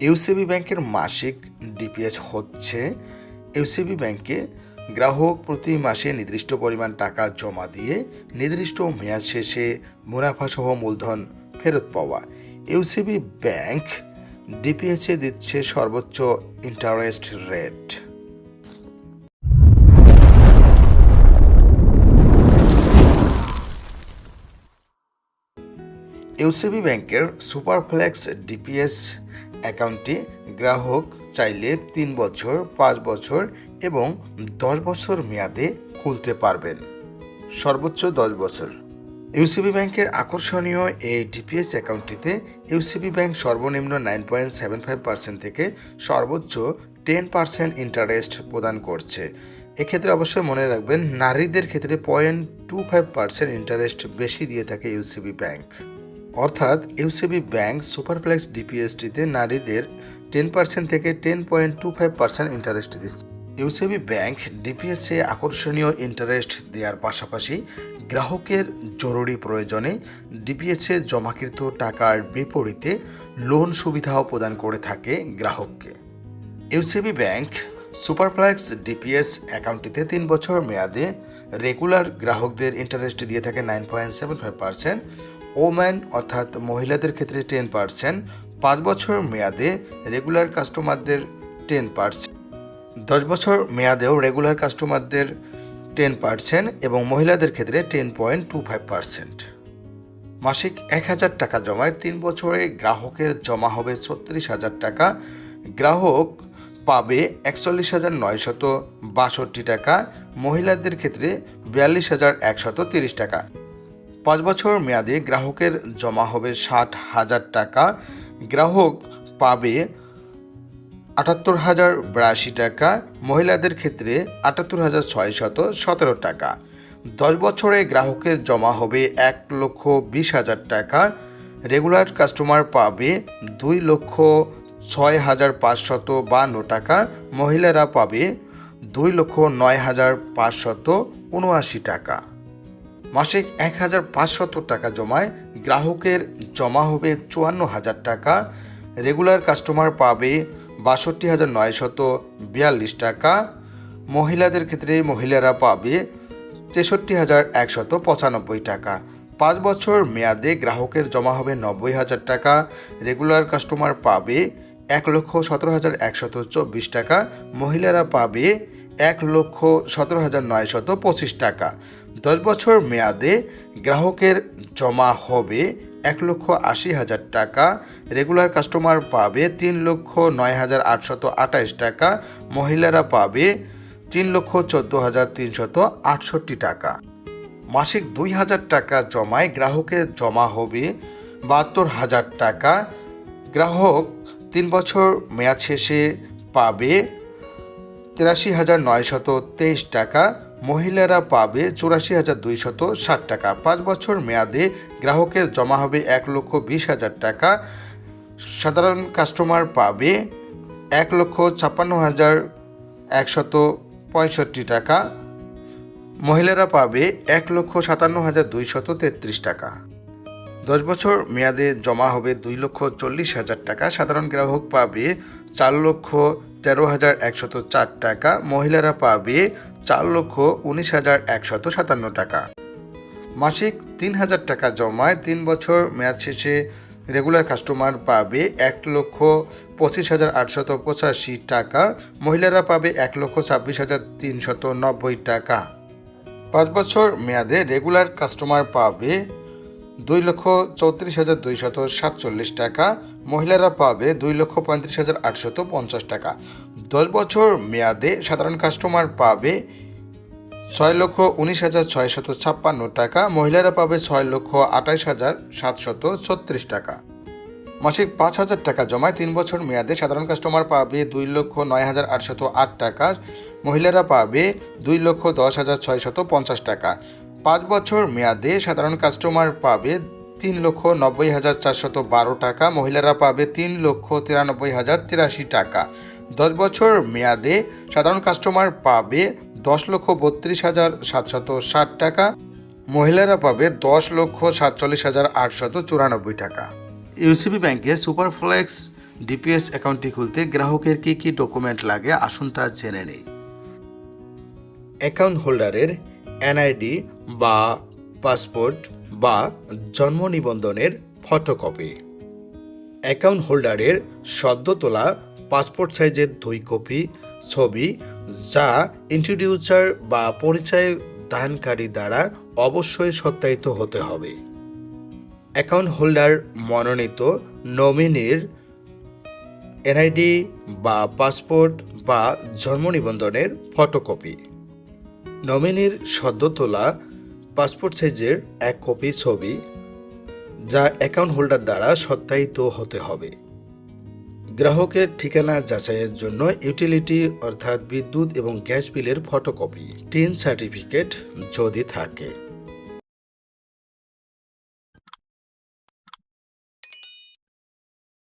UCB ব্যাংকের মাসিক DPS হচ্ছে ইউসিবি ব্যাংকে গ্রাহক প্রতি মাসে নির্দিষ্ট পরিমাণ টাকা জমা দিয়ে নির্দিষ্ট মেয়াদ শেষে মুনাফাসহ মূলধন ফেরত পাওয়া। ইউসিবি ব্যাংক ডিপিএসে দিচ্ছে সর্বোচ্চ ইন্টারেস্ট রেট। ইউসিবি ব্যাংকের সুপারফ্লেক্স ডিপিএস অ্যাকাউন্টটি গ্রাহক চাইলে 3 বছর, 5 বছর এবং 10 বছর মেয়াদে খুলতে পারবেন। সর্বোচ্চ 10 বছর। ইউসিবি ব্যাংকের আকর্ষণীয় এই ডিপিএস অ্যাকাউন্টটিতে ইউসিবি ব্যাংক সর্বনিম্ন 9.75% থেকে সর্বোচ্চ 10% ইন্টারেস্ট প্রদান করছে। এক্ষেত্রে অবশ্যই মনে রাখবেন, নারীদের ক্ষেত্রে 0.25% ইন্টারেস্ট বেশি দিয়ে থাকে ইউসিবি ব্যাংক। অর্থাৎ ইউসিবি ব্যাংক সুপারফ্লেক্স ডিপিএসটিতে নারীদের 10% থেকে 10.25% ইন্টারেস্ট দিচ্ছে। ইউসিবি ব্যাংক ডিপিএসে আকর্ষণীয় ইন্টারেস্ট দেওয়ার পাশাপাশি গ্রাহকের জরুরি প্রয়োজনে ডিপিএসে জমাকৃত টাকার বিপরীতে লোন সুবিধাও প্রদান করে থাকে গ্রাহককে। ইউসিবি ব্যাংক সুপারফ্লেক্স ডিপিএস অ্যাকাউন্টটিতে 3 বছর মেয়াদে রেগুলার গ্রাহকদের ইন্টারেস্ট দিয়ে থাকে 9.75%, ওম্যান অর্থাৎ মহিলাদের ক্ষেত্রে 10%, 5 বছর মেয়াদে রেগুলার কাস্টমারদের 10%, 10 বছর মেয়াদেও রেগুলার কাস্টমারদের 10% এবং মহিলাদের ক্ষেত্রে 10.25%। মাসিক 1,000 টাকা জমায় 3 বছরে গ্রাহকের জমা হবে 36,000 টাকা। গ্রাহক পাবে 41,962 টাকা, মহিলাদের ক্ষেত্রে 42,130 টাকা। 5 বছর মেয়াদে গ্রাহকের জমা হবে 60,000 টাকা। গ্রাহক পাবে 78,082 টাকা, মহিলাদের ক্ষেত্রে 78,617 টাকা। 10 বছরে গ্রাহকের জমা হবে 1,20,000 টাকা। রেগুলার কাস্টমার পাবে 2,06,552 টাকা, মহিলারা পাবে 2,09,579 টাকা। মাসিক 1,500 টাকা জমায় গ্রাহকের জমা হবে 54,000 টাকা। রেগুলার কাস্টমার পাবে 62,942 টাকা, মহিলাদের ক্ষেত্রে মহিলারা পাবে 63,195 টাকা। 5 বছর মেয়াদে গ্রাহকের জমা হবে 90,000 টাকা। রেগুলার কাস্টমার পাবে 1,17,124 টাকা, মহিলারা পাবে 1,17,925 টাকা। 10 বছর মেয়াদে গ্রাহকের জমা হবে 1,80,000 টাকা। রেগুলার কাস্টমার পাবে 3,09,828 টাকা, মহিলারা পাবে 3,14,368 টাকা। মাসিক 2,000 টাকা জমায় গ্রাহকের জমা হবে 72,000 টাকা। গ্রাহক 3 বছর মেয়াদ শেষে পাবে 83,923 টাকা, মহিলারা পাবে 84,260 টাকা। 5 বছর মেয়াদে গ্রাহকের জমা হবে 1,20,000 টাকা। সাধারণ কাস্টমার পাবে 1,56,165 টাকা, মহিলারা পাবে 1,57,233 টাকা। 10 বছর মেয়াদে জমা হবে 2,40,000 টাকা। সাধারণ গ্রাহক পাবে 4,13,104 টাকা, মহিলারা পাবে 4,19,157 টাকা। মাসিক 3,000 টাকা জমায় 3 বছর মেয়াদ শেষে রেগুলার কাস্টমার পাবে 1,25,885 টাকা, মহিলারা পাবে 1,26,390 টাকা। 5 বছর মেয়াদে রেগুলার কাস্টমার পাবে 2,34,247 টাকা, মহিলারা পাবে 2,35,850 টাকা। 10 বছর মেয়াদে সাধারণ কাস্টমার পাবে 6,19,656 টাকা, মহিলারা পাবে 6,28,736 টাকা। মাসিক 5,000 টাকা জমায় 3 বছর মেয়াদে সাধারণ কাস্টমার পাবে 2,09,808 টাকা, মহিলারা পাবে 2,10,650 টাকা। 5 বছর মেয়াদে সাধারণ কাস্টমার পাবে 3,90,412 টাকা, মহিলারা পাবে 3,93,083 টাকা। 10 বছর মেয়াদে সাধারণ কাস্টমার পাবে 10,32,760 টাকা, মহিলারা পাবে 10,47,894 টাকা। ইউসিবি ব্যাংকের সুপারফ্লেক্স ডিপিএস অ্যাকাউন্টটি খুলতে গ্রাহকের কী কী ডকুমেন্ট লাগে আসুন তা জেনে নেই। অ্যাকাউন্ট হোল্ডারের এনআইডি বা পাসপোর্ট বা জন্ম নিবন্ধনের ফটোকপি, অ্যাকাউন্ট হোল্ডারের সদ্য তোলা পাসপোর্ট সাইজের 2 কপি ছবি যা ইন্ট্রোডিউসার বা পরিচয় দানকারী দ্বারা অবশ্যই সত্যায়িত হতে হবে। অ্যাকাউন্ট হোল্ডার মনোনীত নমিনির এনআইডি বা পাসপোর্ট বা জন্ম নিবন্ধনের ফটোকপি, নমিনির সদ্য তোলা পাসপোর্ট সাইজের 1 কপি ছবি যা অ্যাকাউন্ট হোল্ডার দ্বারা সত্যায়িত হতে হবে। গ্রাহকের ঠিকানা যাচাইয়ের জন্য ইউটিলিটি অর্থাৎ বিদ্যুৎ এবং গ্যাস বিলের ফটোকপি, টিন সার্টিফিকেট যদি থাকে।